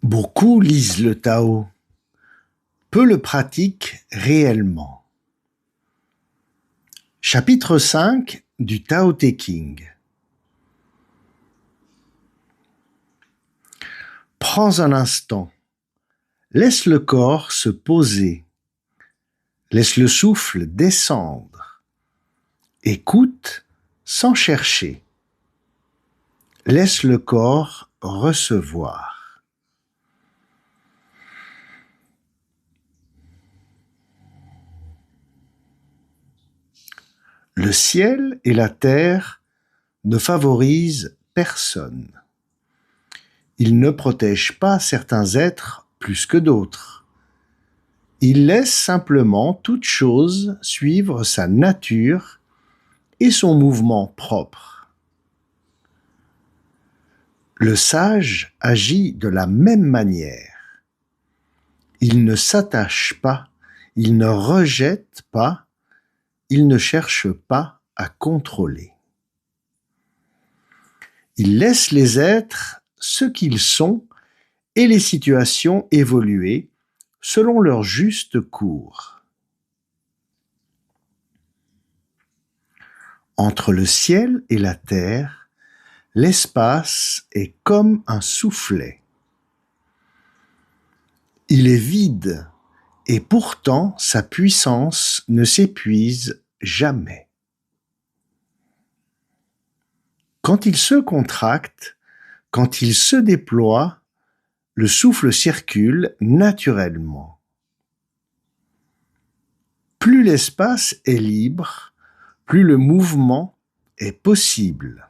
Beaucoup lisent le Tao, peu le pratiquent réellement. Chapitre 5 du Tao Te Ching. Prends un instant, laisse le corps se poser, laisse le souffle descendre, écoute sans chercher, laisse le corps recevoir. Le ciel et la terre ne favorisent personne. Ils ne protègent pas certains êtres plus que d'autres. Ils laissent simplement toute chose suivre sa nature et son mouvement propre. Le sage agit de la même manière. Il ne s'attache pas, il ne rejette pas, il ne cherche pas à contrôler. Il laisse les êtres ce qu'ils sont et les situations évoluer selon leur juste cours. Entre le ciel et la terre, l'espace est comme un soufflet. Il est vide et pourtant sa puissance ne s'épuise jamais. Quand il se contracte, quand il se déploie, le souffle circule naturellement. Plus l'espace est libre, plus le mouvement est possible.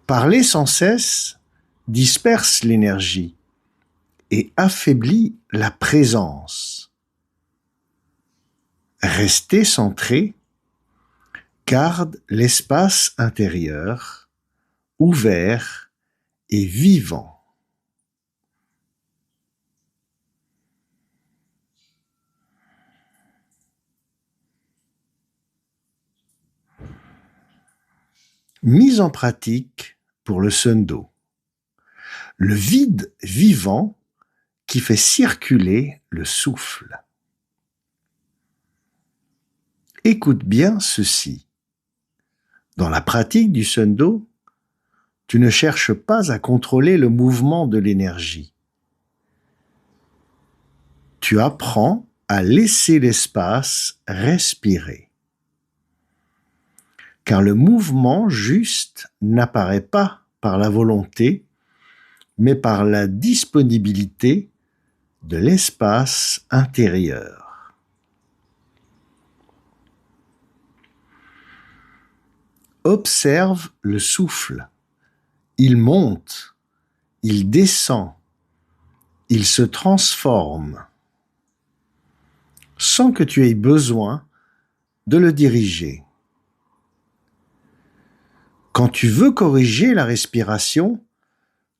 Parler sans cesse disperse l'énergie et affaiblit la présence. Rester centré garde l'espace intérieur ouvert et vivant. Mise en pratique pour le Sun Do. Le vide vivant qui fait circuler le souffle. Écoute bien ceci. Dans la pratique du Sun Do, tu ne cherches pas à contrôler le mouvement de l'énergie. Tu apprends à laisser l'espace respirer. Car le mouvement juste n'apparaît pas par la volonté, mais par la disponibilité de l'espace intérieur. Observe le souffle. Il monte, il descend, il se transforme, sans que tu aies besoin de le diriger. Quand tu veux corriger la respiration,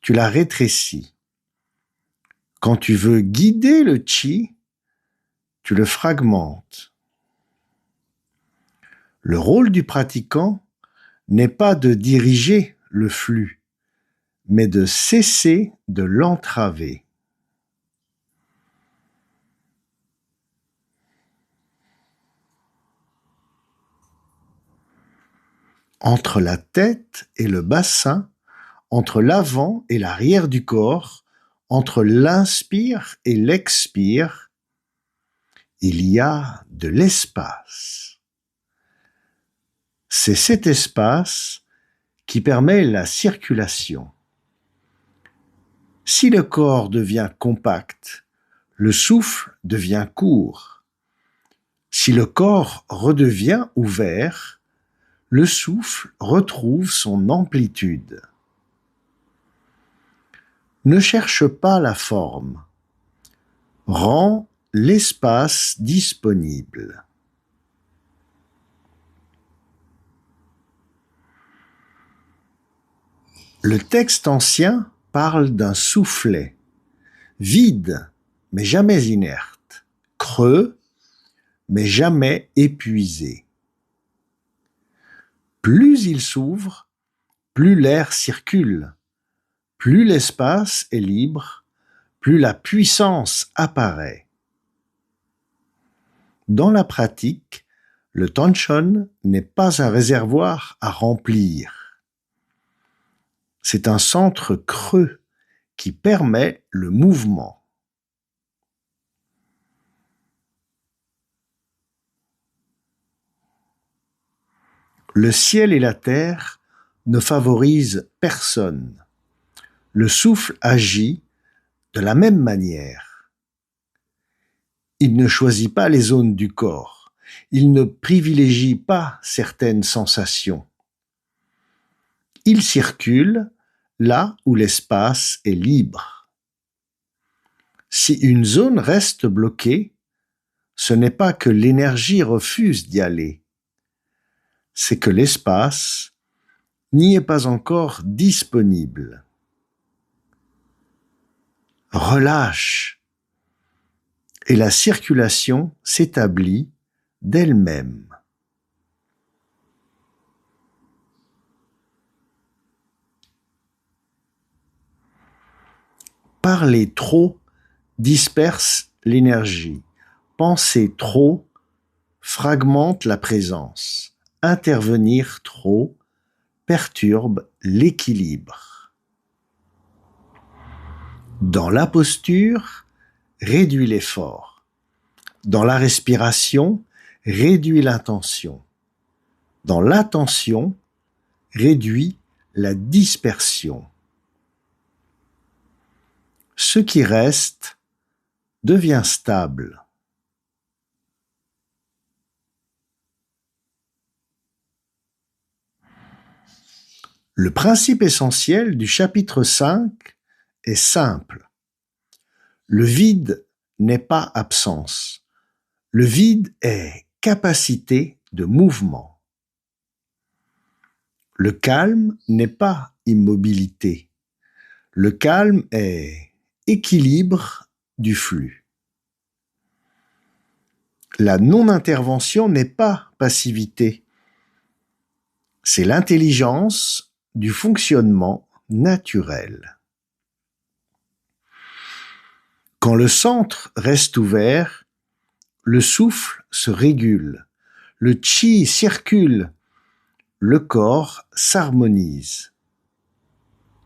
tu la rétrécis. Quand tu veux guider le chi, tu le fragmentes. Le rôle du pratiquant n'est pas de diriger le flux, mais de cesser de l'entraver. Entre la tête et le bassin, entre l'avant et l'arrière du corps, entre l'inspire et l'expire, il y a de l'espace. C'est cet espace qui permet la circulation. Si le corps devient compact, le souffle devient court. Si le corps redevient ouvert, le souffle retrouve son amplitude. Ne cherche pas la forme. Rends l'espace disponible. Le texte ancien parle d'un soufflet, vide, mais jamais inerte, creux, mais jamais épuisé. Plus il s'ouvre, plus l'air circule, plus l'espace est libre, plus la puissance apparaît. Dans la pratique, le Tanchon n'est pas un réservoir à remplir. C'est un centre creux qui permet le mouvement. Le ciel et la terre ne favorisent personne. Le souffle agit de la même manière. Il ne choisit pas les zones du corps. Il ne privilégie pas certaines sensations. Il circule là où l'espace est libre. Si une zone reste bloquée, ce n'est pas que l'énergie refuse d'y aller, c'est que l'espace n'y est pas encore disponible. Relâche, et la circulation s'établit d'elle-même. Parler trop disperse l'énergie. Penser trop fragmente la présence. Intervenir trop perturbe l'équilibre. Dans la posture, réduis l'effort. Dans la respiration, réduis l'intention. Dans l'attention, réduis la dispersion. Ce qui reste devient stable. Le principe essentiel du chapitre 5 est simple. Le vide n'est pas absence. Le vide est capacité de mouvement. Le calme n'est pas immobilité. Le calme est équilibre du flux. La non-intervention n'est pas passivité. C'est l'intelligence du fonctionnement naturel. Quand le centre reste ouvert, le souffle se régule, le chi circule, le corps s'harmonise,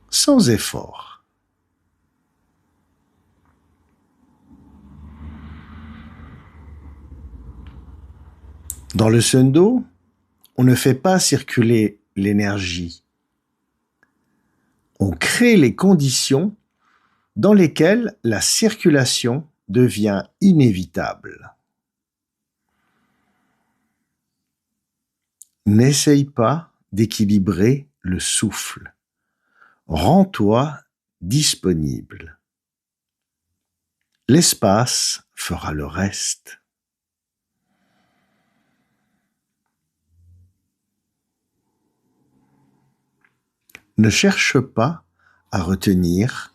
sans effort. Dans le Sendo, on ne fait pas circuler l'énergie. On crée les conditions dans lesquelles la circulation devient inévitable. N'essaye pas d'équilibrer le souffle. Rends-toi disponible. L'espace fera le reste. Ne cherche pas à retenir,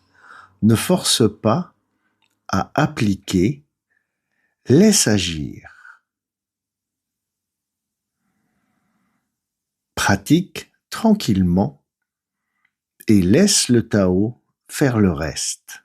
ne force pas à appliquer, laisse agir. Pratique tranquillement et laisse le Tao faire le reste.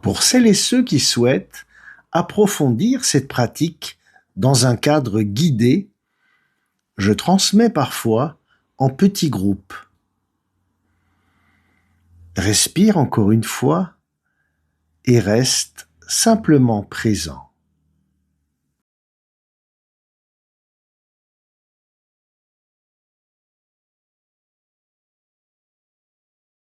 Pour celles et ceux qui souhaitent approfondir cette pratique dans un cadre guidé, je transmets parfois en petits groupes. Respire encore une fois et reste simplement présent.